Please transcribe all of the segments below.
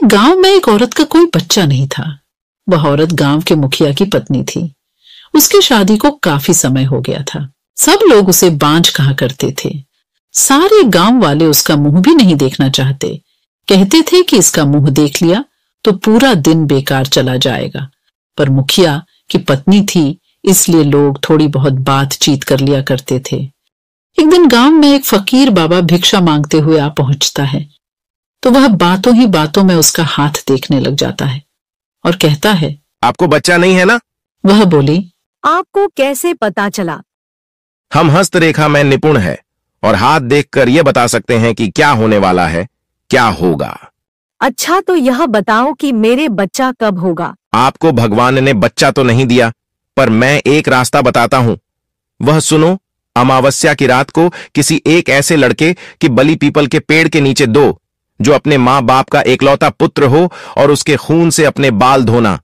गांव में एक औरत का कोई बच्चा नहीं था। वह औरत गांव के मुखिया की पत्नी थी। उसकी शादी को काफी समय हो गया था। सब लोग उसे बांझ कहा करते थे। सारे गांव वाले उसका मुंह भी नहीं देखना चाहते। कहते थे कि इसका मुंह देख लिया तो पूरा दिन बेकार चला जाएगा। पर मुखिया की पत्नी थी, इसलिए लोग थोड़ी बहुत बातचीत कर लिया करते थे। एक दिन गांव में एक फकीर बाबा भिक्षा मांगते हुए आ पहुंचता है, तो वह बातों ही बातों में उसका हाथ देखने लग जाता है और कहता है, आपको बच्चा नहीं है ना? वह बोली, आपको कैसे पता चला? हम हस्तरेखा में निपुण है और हाथ देखकर यह बता सकते हैं कि क्या होने वाला है, क्या होगा। अच्छा, तो यह बताओ कि मेरे बच्चा कब होगा? आपको भगवान ने बच्चा तो नहीं दिया, पर मैं एक रास्ता बताता हूं। वह सुनो, अमावस्या की रात को किसी एक ऐसे लड़के की बलि पीपल के पेड़ के नीचे दो, जो अपने माँ बाप का एकलौता पुत्र हो, और उसके खून से अपने बाल धोना।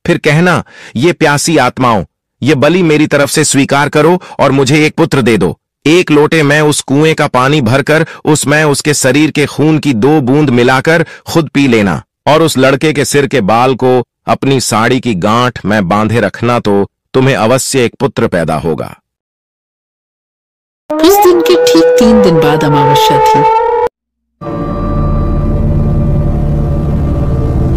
फिर कहना, ये प्यासी आत्माओं, ये बलि मेरी तरफ से स्वीकार करो और मुझे एक पुत्र दे दो। एक लोटे में उस कुएं का पानी भरकर उसमें उसके शरीर के खून की 2 बूंद मिलाकर खुद पी लेना, और उस लड़के के सिर के बाल को अपनी साड़ी की गांठ में बांधे रखना, तो तुम्हें अवश्य एक पुत्र पैदा होगा। उस दिन के ठीक 3 दिन बाद अमावस्या थी।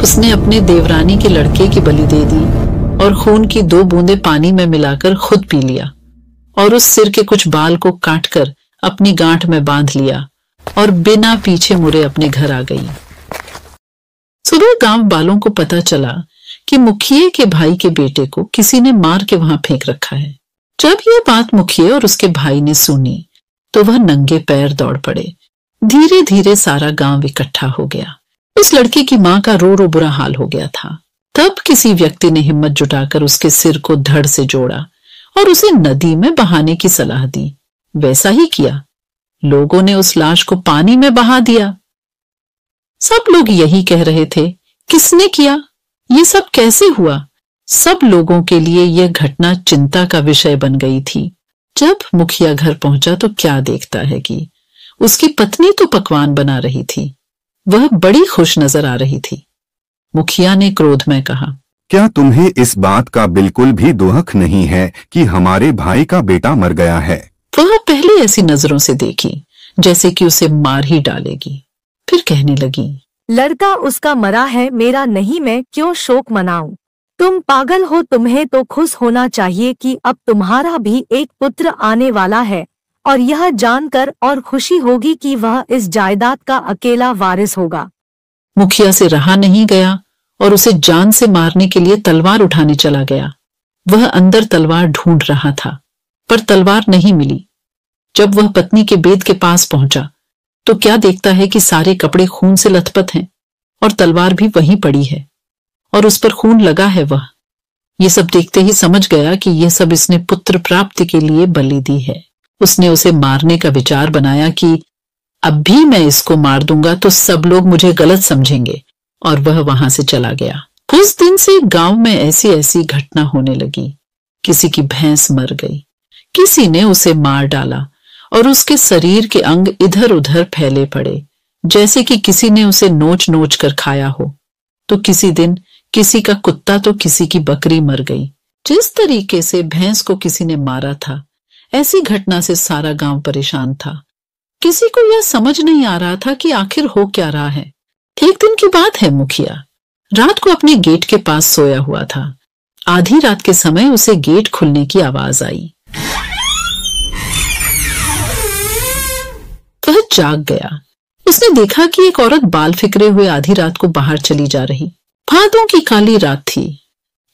उसने अपने देवरानी के लड़के की बलि दे दी और खून की 2 बूंदें पानी में मिलाकर खुद पी लिया, और उस सिर के कुछ बाल को काटकर अपनी गांठ में बांध लिया और बिना पीछे मुड़े अपने घर आ गई। सुबह गांव वालों को पता चला कि मुखिए के भाई के बेटे को किसी ने मार के वहां फेंक रखा है। जब यह बात मुखिए और उसके भाई ने सुनी तो वह नंगे पैर दौड़ पड़े। धीरे धीरे सारा गांव इकट्ठा हो गया। उस लड़के की मां का रो रो बुरा हाल हो गया था। तब किसी व्यक्ति ने हिम्मत जुटाकर उसके सिर को धड़ से जोड़ा और उसे नदी में बहाने की सलाह दी। वैसा ही किया। लोगों ने उस लाश को पानी में बहा दिया। सब लोग यही कह रहे थे, किसने किया? ये सब कैसे हुआ? सब लोगों के लिए यह घटना चिंता का विषय बन गई थी। जब मुखिया घर पहुंचा तो क्या देखता है कि उसकी पत्नी तो पकवान बना रही थी। वह बड़ी खुश नजर आ रही थी। मुखिया ने क्रोध में कहा, क्या तुम्हें इस बात का बिल्कुल भी दुख नहीं है कि हमारे भाई का बेटा मर गया है? वह पहले ऐसी नजरों से देखी जैसे कि उसे मार ही डालेगी। फिर कहने लगी, लड़का उसका मरा है, मेरा नहीं, मैं क्यों शोक मनाऊं? तुम पागल हो। तुम्हें तो खुश होना चाहिए कि अब तुम्हारा भी एक पुत्र आने वाला है, और यह जानकर और खुशी होगी कि वह इस जायदाद का अकेला वारिस होगा। मुखिया से रहा नहीं गया और उसे जान से मारने के लिए तलवार उठाने चला गया। वह अंदर तलवार ढूंढ रहा था, पर तलवार नहीं मिली। जब वह पत्नी के बेद के पास पहुंचा तो क्या देखता है कि सारे कपड़े खून से लथपथ हैं और तलवार भी वहीं पड़ी है और उस पर खून लगा है। वह ये सब देखते ही समझ गया कि यह सब इसने पुत्र प्राप्ति के लिए बलि दी है। उसने उसे मारने का विचार बनाया कि अब भी मैं इसको मार दूंगा तो सब लोग मुझे गलत समझेंगे, और वह वहां से चला गया। उस दिन से गांव में ऐसी ऐसी घटना होने लगी। किसी की भैंस मर गई, किसी ने उसे मार डाला और उसके शरीर के अंग इधर उधर फैले पड़े, जैसे कि किसी ने उसे नोच नोच कर खाया हो। तो किसी दिन किसी का कुत्ता तो किसी की बकरी मर गई। जिस तरीके से भैंस को किसी ने मारा था, ऐसी घटना से सारा गांव परेशान था। किसी को यह समझ नहीं आ रहा था कि आखिर हो क्या रहा है। एक दिन की बात है, मुखिया रात को अपने गेट के पास सोया हुआ था। आधी रात के समय उसे गेट खुलने की आवाज आई। वह जाग गया। उसने देखा कि एक औरत बाल फिकरे हुए आधी रात को बाहर चली जा रही। भादों की काली रात थी।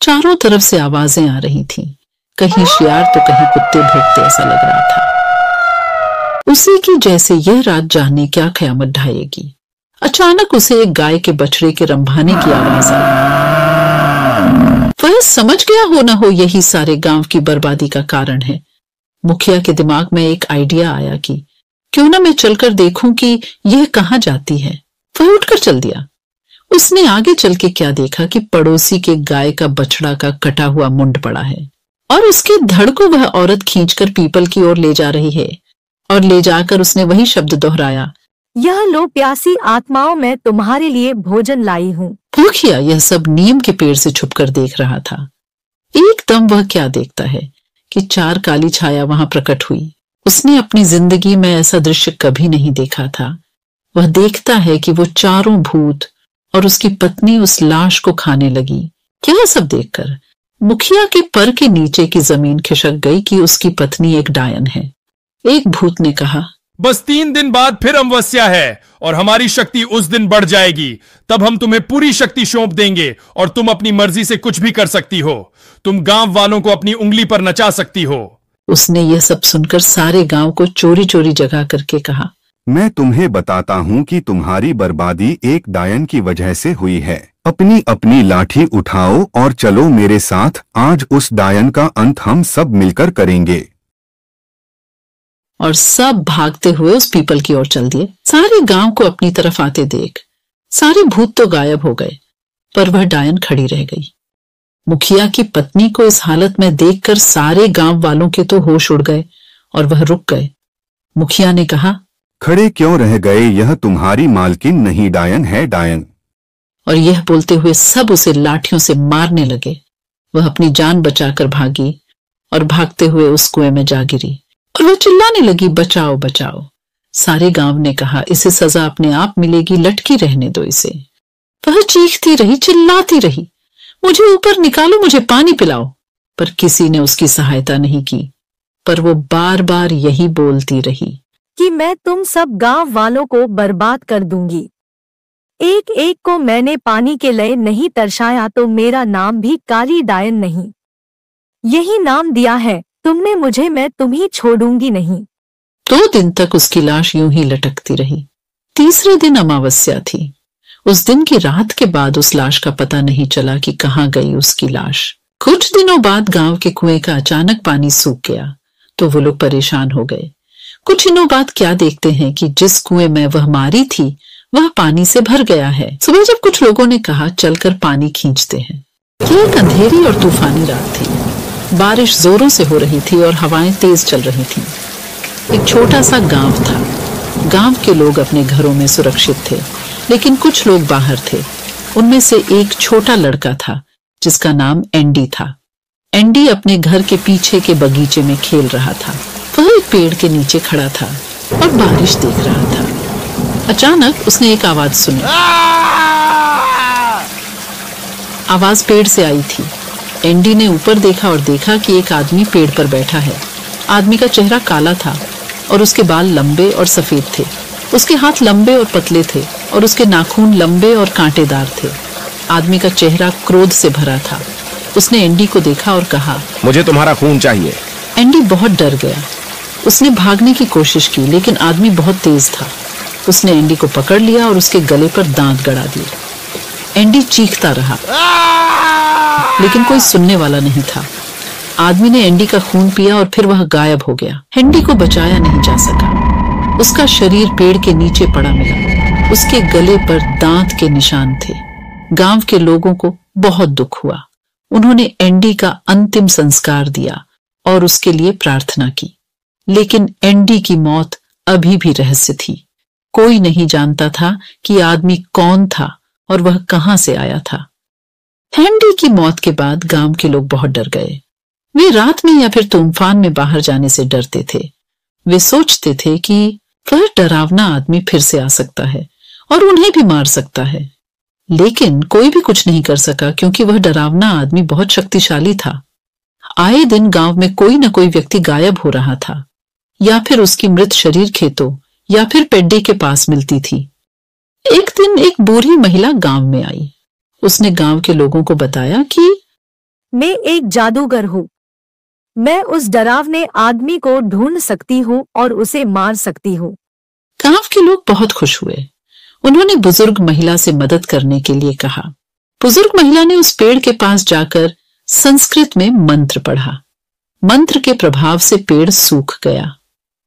चारों तरफ से आवाजें आ रही थीं। कहीं शियार तो कहीं कुत्ते भौंकते ऐसा लग रहा था। उसी की जैसे यह रात जाने क्या कयामत ढाएगी। अचानक उसे एक गाय के बछड़े के रंभाने की आवाज आई। वह समझ गया हो न हो यही सारे गांव की बर्बादी का कारण है। मुखिया के दिमाग में एक आइडिया आया कि क्यों ना मैं चलकर देखूं कि यह कहां जाती है। वह उठकर चल दिया। उसने आगे चल के क्या देखा कि पड़ोसी के गाय का बछड़ा का कटा हुआ मुंड पड़ा है और उसके धड़ को वह औरत खींचकर पीपल की ओर ले जा रही है, और ले जाकर उसने वही शब्द दोहराया, यह लो प्यासी आत्माओं, मैं तुम्हारे लिए भोजन लाई हूँ। मुखिया यह सब नीम के पेड़ से छुपकर देख रहा था। एकदम वह क्या देखता है कि 4 काली छाया वहां प्रकट हुई। उसने अपनी जिंदगी में ऐसा दृश्य कभी नहीं देखा था। वह देखता है कि वो चारों भूत और उसकी पत्नी उस लाश को खाने लगी। क्या सब देखकर मुखिया के पर के नीचे की जमीन खिसक गई कि उसकी पत्नी एक डायन है। एक भूत ने कहा, बस 3 दिन बाद फिर अमावस्या है और हमारी शक्ति उस दिन बढ़ जाएगी। तब हम तुम्हें पूरी शक्ति सौंप देंगे और तुम अपनी मर्जी से कुछ भी कर सकती हो। तुम गांव वालों को अपनी उंगली पर नचा सकती हो। उसने यह सब सुनकर सारे गांव को चोरी चोरी जगा करके कहा, मैं तुम्हें बताता हूँ कि तुम्हारी बर्बादी एक डायन की वजह से हुई है। अपनी अपनी लाठी उठाओ और चलो मेरे साथ। आज उस डायन का अंत हम सब मिलकर करेंगे। और सब भागते हुए उस पीपल की ओर चल दिए। सारे गांव को अपनी तरफ आते देख सारे भूत तो गायब हो गए, पर वह डायन खड़ी रह गई। मुखिया की पत्नी को इस हालत में देखकर सारे गांव वालों के तो होश उड़ गए और वह रुक गए। मुखिया ने कहा, खड़े क्यों रह गए? यह तुम्हारी मालकिन नहीं, डायन है, डायन। और यह बोलते हुए सब उसे लाठियों से मारने लगे। वह अपनी जान बचाकर भागी और भागते हुए उस कुएं में जा गिरी और वह चिल्लाने लगी, बचाओ बचाओ। सारे गांव ने कहा, इसे सजा अपने आप मिलेगी, लटकी रहने दो इसे। वह चीखती रही, चिल्लाती रही, मुझे ऊपर निकालो, मुझे पानी पिलाओ। पर किसी ने उसकी सहायता नहीं की, पर वो बार बार यही बोलती रही कि मैं तुम सब गांव वालों को बर्बाद कर दूंगी। एक एक को मैंने पानी के लिए नहीं तरसाया तो मेरा नाम भी काली डायन नहीं, यही नाम दिया है तुमने मुझे, मैं तुम्हें छोड़ूंगी नहीं। 2 दिन तक उसकी लाश यूं ही लटकती रही। तीसरे दिन अमावस्या थी। उस दिन की रात के बाद उस लाश का पता नहीं चला कि कहाँ गई उसकी लाश। कुछ दिनों बाद गांव के कुएं का अचानक पानी सूख गया तो वो लोग परेशान हो गए। कुछ दिनों बाद क्या देखते हैं कि जिस कुएं में वह मारी थी वह पानी से भर गया है। सुबह जब कुछ लोगों ने कहा चलकर पानी खींचते हैं। यह एक अंधेरी और तूफानी रात थी। बारिश जोरों से हो रही थी और हवाएं तेज चल रही थीं। एक छोटा सा गांव था। गांव के लोग अपने घरों में सुरक्षित थे, लेकिन कुछ लोग बाहर थे। उनमें से एक छोटा लड़का था जिसका नाम एंडी था। एंडी अपने घर के पीछे के बगीचे में खेल रहा था। वह एक पेड़ के नीचे खड़ा था और बारिश देख रहा था। अचानक उसने एक आवाज सुनी। आवाज पेड़ से आई थी। एंडी ने ऊपर देखा और देखा कि एक आदमी पेड़ पर बैठा है। आदमी का चेहरा काला था और उसके बाल लंबे और सफेद थे। उसके हाथ लंबे और पतले थे और उसके नाखून लंबे और कांटेदार थे। आदमी का चेहरा क्रोध से भरा था। उसने एंडी को देखा और कहा, मुझे तुम्हारा खून चाहिए। एंडी बहुत डर गया। उसने भागने की कोशिश की, लेकिन आदमी बहुत तेज था। उसने एंडी को पकड़ लिया और उसके गले पर दांत गड़ा दिए। एंडी चीखता रहा, लेकिन कोई सुनने वाला नहीं था। आदमी ने एंडी का खून पिया और फिर वह गायब हो गया। एंडी को बचाया नहीं जा सका। उसका शरीर पेड़ के नीचे पड़ा मिला। उसके गले पर दांत के निशान थे। गांव के लोगों को बहुत दुख हुआ। उन्होंने एंडी का अंतिम संस्कार दिया और उसके लिए प्रार्थना की। लेकिन एंडी की मौत अभी भी रहस्य थी। कोई नहीं जानता था कि आदमी कौन था और वह कहां से आया था। एंडी की मौत के बाद गांव के लोग बहुत डर गए। वे रात में या फिर तूफान में बाहर जाने से डरते थे। वे सोचते थे कि वह डरावना आदमी फिर से आ सकता है और उन्हें भी मार सकता है। लेकिन कोई भी कुछ नहीं कर सका क्योंकि वह डरावना आदमी बहुत शक्तिशाली था। आए दिन गांव में कोई न कोई व्यक्ति गायब हो रहा था, या फिर उसकी मृत शरीर खेतों या फिर पेड्डे के पास मिलती थी। एक दिन एक बूढ़ी महिला गांव में आई। उसने गांव के लोगों को बताया कि मैं एक जादूगर हूँ। मैं उस डरावने आदमी को ढूंढ सकती हूँ और उसे मार सकती हूँ। गांव के लोग बहुत खुश हुए। उन्होंने बुजुर्ग महिला से मदद करने के लिए कहा। बुजुर्ग महिला ने उस पेड़ के पास जाकर संस्कृत में मंत्र पढ़ा। मंत्र के प्रभाव से पेड़ सूख गया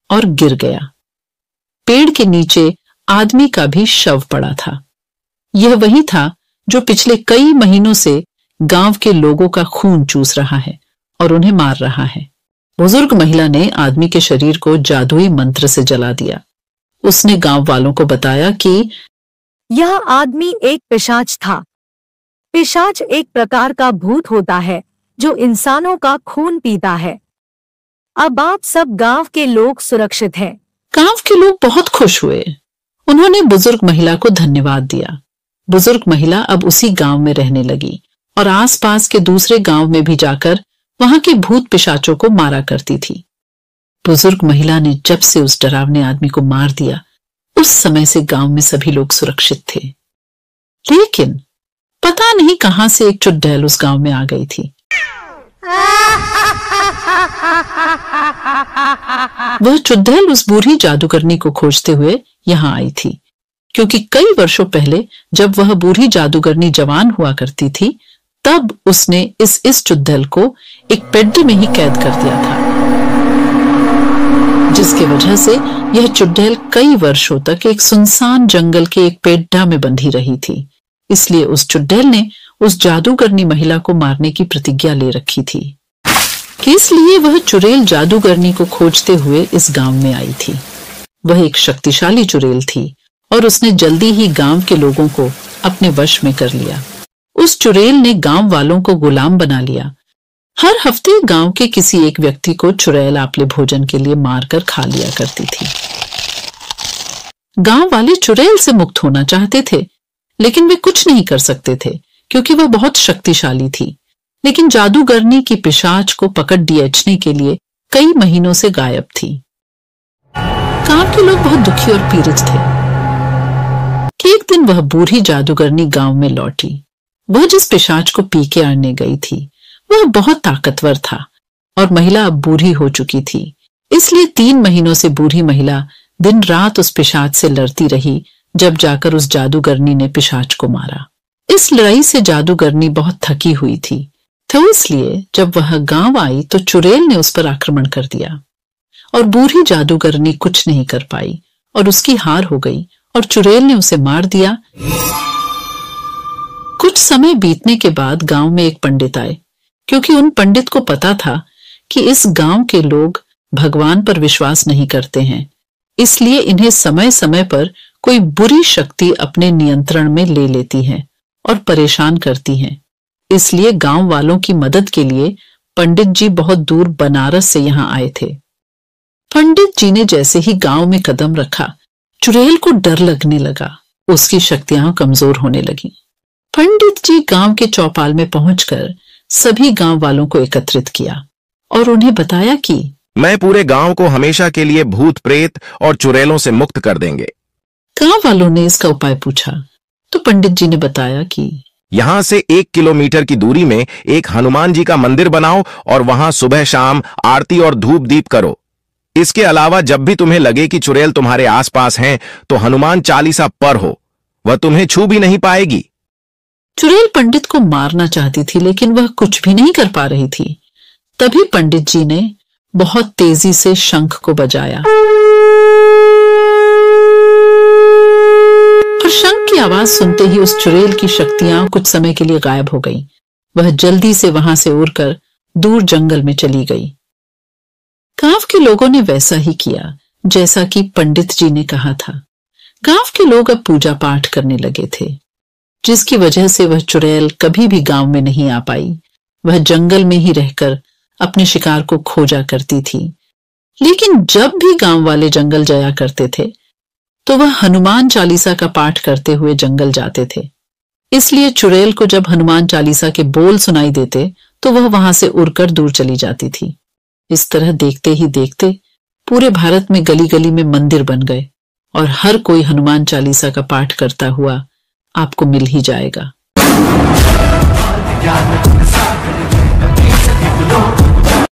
और गिर गया। पेड़ के नीचे आदमी का भी शव पड़ा था। यह वही था जो पिछले कई महीनों से गांव के लोगों का खून चूस रहा है और उन्हें मार रहा है। बुजुर्ग महिला ने आदमी के शरीर को जादुई मंत्र से जला दिया। उसने गांव वालों को बताया कि यह आदमी एक पिशाच था। पिशाच एक प्रकार का भूत होता है जो इंसानों का खून पीता है। अब आप सब गांव के लोग सुरक्षित हैं। गांव के लोग बहुत खुश हुए। उन्होंने बुजुर्ग महिला को धन्यवाद दिया। बुजुर्ग महिला अब उसी गांव में रहने लगी और आसपास के दूसरे गांव में भी जाकर वहां के भूत पिशाचों को मारा करती थी। बुजुर्ग महिला ने जब से उस डरावने आदमी को मार दिया, उस समय से गांव में सभी लोग सुरक्षित थे। लेकिन पता नहीं कहां से एक चुड़ैल उस गांव में आ गई थी। वह चुड़ैल उस बूढ़ी जादूगरनी को खोजते हुए यहां आई थी, क्योंकि कई वर्षों पहले जब वह बूढ़ी जादूगरनी जवान हुआ करती थी, तब उसने इस चुड़ैल को एक पेड्डे में ही कैद कर दिया था, जिसकी वजह से यह चुड़ैल कई वर्षों तक एक सुनसान जंगल के एक पेड्डा में बंधी रही थी। इसलिए उस चुड़ैल ने उस जादूगरनी महिला को मारने की प्रतिज्ञा ले रखी थी। इसलिए वह चुड़ैल जादूगरनी को खोजते हुए इस गांव में आई थी। वह एक शक्तिशाली चुड़ैल थी और उसने जल्दी ही गांव के लोगों को अपने वश में कर लिया। उस चुड़ैल ने गांव वालों को गुलाम बना लिया। हर हफ्ते गांव के किसी एक व्यक्ति को चुड़ैल आपले भोजन के लिए मारकर खा लिया करती थी। गांव वाले चुड़ैल से मुक्त होना चाहते थे, लेकिन वे कुछ नहीं कर सकते थे क्योंकि वह बहुत शक्तिशाली थी। लेकिन जादूगरनी की पिशाच को पकड़ दियचने के लिए कई महीनों से गायब थी। गांव के लोग बहुत दुखी और पीड़ित थे कि एक दिन वह बूढ़ी जादूगरनी गांव में लौटी। वह जिस पिशाच को पी के आने गई थी वह बहुत ताकतवर था और महिला अब बूढ़ी हो चुकी थी। इसलिए 3 महीनों से बूढ़ी महिला दिन रात उस पिशाच से लड़ती रही, जब जाकर उस जादूगरनी ने पिशाच को मारा। इस लड़ाई से जादूगरनी बहुत थकी हुई थी, तो इसलिए जब वह गांव आई तो चुड़ैल ने उस पर आक्रमण कर दिया और बूढ़ी जादूगरनी कुछ नहीं कर पाई और उसकी हार हो गई और चुड़ैल ने उसे मार दिया। कुछ समय बीतने के बाद गांव में एक पंडित आए, क्योंकि उन पंडित को पता था कि इस गांव के लोग भगवान पर विश्वास नहीं करते हैं, इसलिए इन्हें समय समय पर कोई बुरी शक्ति अपने नियंत्रण में ले लेती है और परेशान करती है। इसलिए गांव वालों की मदद के लिए पंडित जी बहुत दूर बनारस से यहां आए थे। पंडित जी ने जैसे ही गांव में कदम रखा, चुड़ैल को डर लगने लगा। उसकी शक्तियां कमजोर होने लगी। पंडित जी गांव के चौपाल में पहुंचकर सभी गांव वालों को एकत्रित किया और उन्हें बताया कि मैं पूरे गांव को हमेशा के लिए भूत प्रेत और चुड़ैलों से मुक्त कर देंगे। गांव वालों ने इसका उपाय पूछा तो पंडित जी ने बताया कि यहां से 1 किलोमीटर की दूरी में एक हनुमान जी का मंदिर बनाओ और वहां सुबह शाम आरती और धूप दीप करो। इसके अलावा जब भी तुम्हें लगे कि चुड़ैल तुम्हारे आसपास हैं, तो हनुमान चालीसा पढ़ो, वह तुम्हें छू भी नहीं पाएगी। चुड़ैल पंडित को मारना चाहती थी, लेकिन वह कुछ भी नहीं कर पा रही थी। तभी पंडित जी ने बहुत तेजी से शंख को बजाया और शंख की आवाज सुनते ही उस चुड़ैल की शक्तियां कुछ समय के लिए गायब हो गईं। वह जल्दी से वहां से उड़कर दूर जंगल में चली गई। गांव के लोगों ने वैसा ही किया जैसा कि पंडित जी ने कहा था। गांव के लोग अब पूजा पाठ करने लगे थे, जिसकी वजह से वह चुड़ैल कभी भी गांव में नहीं आ पाई। वह जंगल में ही रहकर अपने शिकार को खोजा करती थी। लेकिन जब भी गांव वाले जंगल जाया करते थे तो वह हनुमान चालीसा का पाठ करते हुए जंगल जाते थे। इसलिए चुड़ैल को जब हनुमान चालीसा के बोल सुनाई देते तो वह वहां से उड़कर दूर चली जाती थी। इस तरह देखते ही देखते पूरे भारत में गली गली में मंदिर बन गए और हर कोई हनुमान चालीसा का पाठ करता हुआ आपको मिल ही जाएगा।